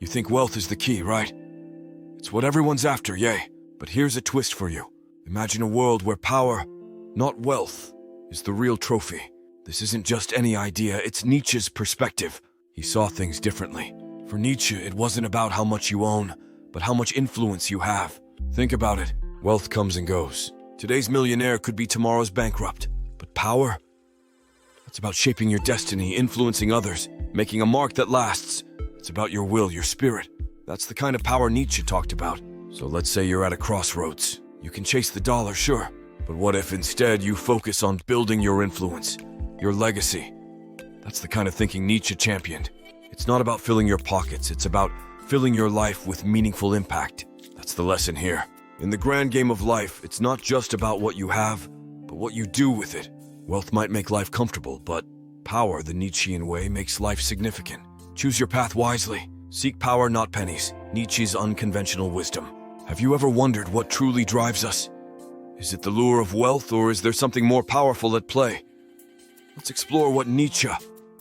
You think wealth is the key, right? It's what everyone's after, yay. But here's a twist for you. Imagine a world where power, not wealth, is the real trophy. This isn't just any idea, it's Nietzsche's perspective. He saw things differently. For Nietzsche, it wasn't about how much you own, but how much influence you have. Think about it. Wealth comes and goes. Today's millionaire could be tomorrow's bankrupt. But power? It's about shaping your destiny, influencing others, making a mark that lasts. It's about your will, your spirit. That's the kind of power Nietzsche talked about. So let's say you're at a crossroads. You can chase the dollar, sure. But what if instead you focus on building your influence, your legacy? That's the kind of thinking Nietzsche championed. It's not about filling your pockets, it's about filling your life with meaningful impact. That's the lesson here. In the grand game of life, it's not just about what you have, but what you do with it. Wealth might make life comfortable, but power, the Nietzschean way, makes life significant. Choose your path wisely. Seek power, not pennies. Nietzsche's unconventional wisdom. Have you ever wondered what truly drives us? Is it the lure of wealth, or is there something more powerful at play? Let's explore what Nietzsche,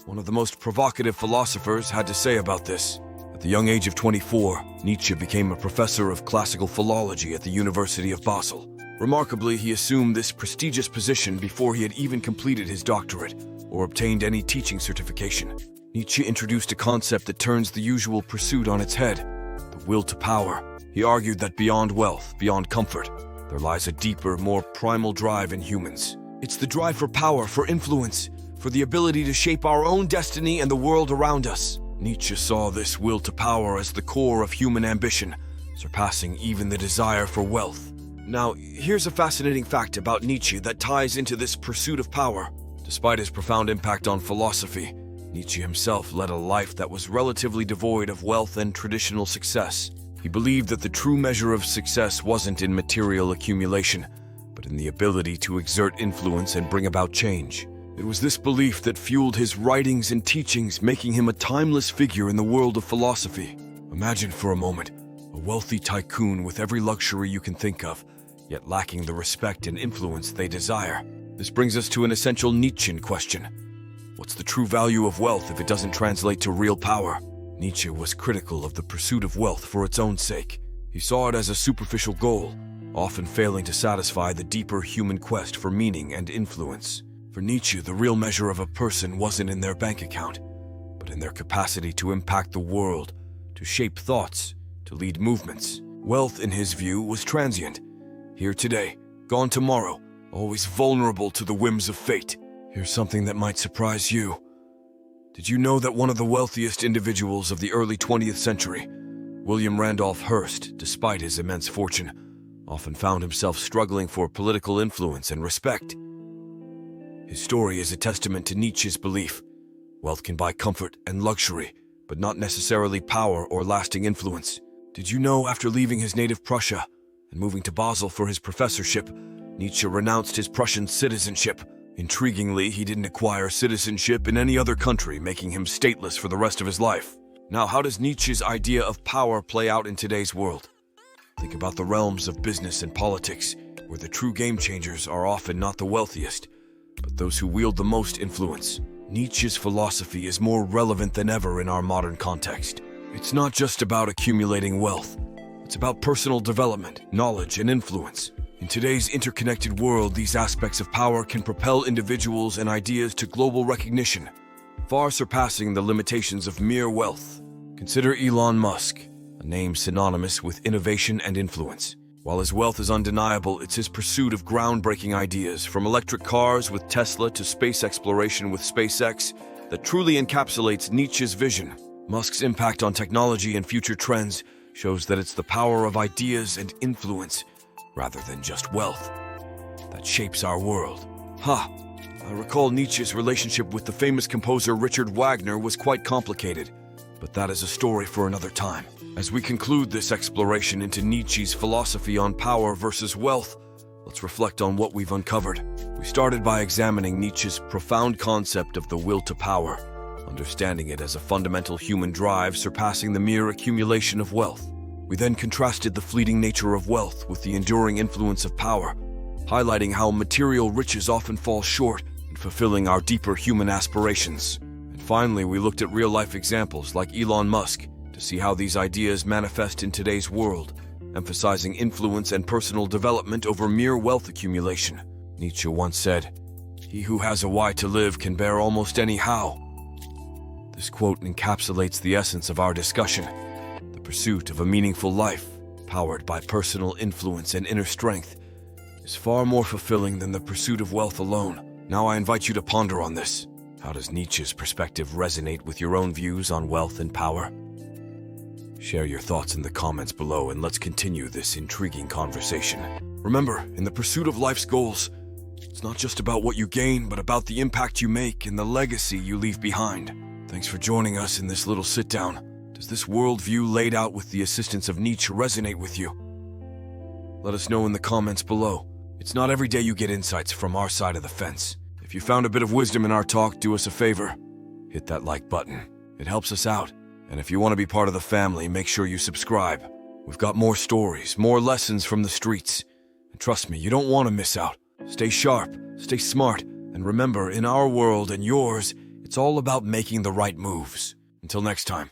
one of the most provocative philosophers, had to say about this. At the young age of 24, Nietzsche became a professor of classical philology at the University of Basel. Remarkably, he assumed this prestigious position before he had even completed his doctorate or obtained any teaching certification. Nietzsche introduced a concept that turns the usual pursuit on its head, the will to power. He argued that beyond wealth, beyond comfort, there lies a deeper, more primal drive in humans. It's the drive for power, for influence, for the ability to shape our own destiny and the world around us. Nietzsche saw this will to power as the core of human ambition, surpassing even the desire for wealth. Now, here's a fascinating fact about Nietzsche that ties into this pursuit of power. Despite his profound impact on philosophy, Nietzsche himself led a life that was relatively devoid of wealth and traditional success. He believed that the true measure of success wasn't in material accumulation, but in the ability to exert influence and bring about change. It was this belief that fueled his writings and teachings, making him a timeless figure in the world of philosophy. Imagine for a moment, a wealthy tycoon with every luxury you can think of, yet lacking the respect and influence they desire. This brings us to an essential Nietzschean question. What's the true value of wealth if it doesn't translate to real power? Nietzsche was critical of the pursuit of wealth for its own sake. He saw it as a superficial goal, often failing to satisfy the deeper human quest for meaning and influence. For Nietzsche, the real measure of a person wasn't in their bank account, but in their capacity to impact the world, to shape thoughts, to lead movements. Wealth, in his view, was transient. Here today, gone tomorrow, always vulnerable to the whims of fate. Here's something that might surprise you. Did you know that one of the wealthiest individuals of the early 20th century, William Randolph Hearst, despite his immense fortune, often found himself struggling for political influence and respect? His story is a testament to Nietzsche's belief. Wealth can buy comfort and luxury, but not necessarily power or lasting influence. Did you know after leaving his native Prussia and moving to Basel for his professorship, Nietzsche renounced his Prussian citizenship? Intriguingly, he didn't acquire citizenship in any other country, making him stateless for the rest of his life. Now, how does Nietzsche's idea of power play out in today's world? Think about the realms of business and politics, where the true game changers are often not the wealthiest, but those who wield the most influence. Nietzsche's philosophy is more relevant than ever in our modern context. It's not just about accumulating wealth. It's about personal development, knowledge, and influence. In today's interconnected world, these aspects of power can propel individuals and ideas to global recognition, far surpassing the limitations of mere wealth. Consider Elon Musk, a name synonymous with innovation and influence. While his wealth is undeniable, it's his pursuit of groundbreaking ideas, from electric cars with Tesla to space exploration with SpaceX, that truly encapsulates Nietzsche's vision. Musk's impact on technology and future trends shows that it's the power of ideas and influence, rather than just wealth, that shapes our world. I recall Nietzsche's relationship with the famous composer Richard Wagner was quite complicated, but that is a story for another time. As we conclude this exploration into Nietzsche's philosophy on power versus wealth, let's reflect on what we've uncovered. We started by examining Nietzsche's profound concept of the will to power, understanding it as a fundamental human drive surpassing the mere accumulation of wealth. We then contrasted the fleeting nature of wealth with the enduring influence of power, highlighting how material riches often fall short in fulfilling our deeper human aspirations. And finally, we looked at real-life examples like Elon Musk, to see how these ideas manifest in today's world, emphasizing influence and personal development over mere wealth accumulation. Nietzsche once said, "He who has a why to live can bear almost any how." This quote encapsulates the essence of our discussion. The pursuit of a meaningful life, powered by personal influence and inner strength, is far more fulfilling than the pursuit of wealth alone. Now I invite you to ponder on this. How does Nietzsche's perspective resonate with your own views on wealth and power? Share your thoughts in the comments below and let's continue this intriguing conversation. Remember, in the pursuit of life's goals, it's not just about what you gain, but about the impact you make and the legacy you leave behind. Thanks for joining us in this little sit-down. Does this worldview laid out with the assistance of Nietzsche resonate with you? Let us know in the comments below. It's not every day you get insights from our side of the fence. If you found a bit of wisdom in our talk, do us a favor. Hit that like button. It helps us out. And if you want to be part of the family, make sure you subscribe. We've got more stories, more lessons from the streets. And trust me, you don't want to miss out. Stay sharp, stay smart, and remember, in our world and yours, it's all about making the right moves. Until next time.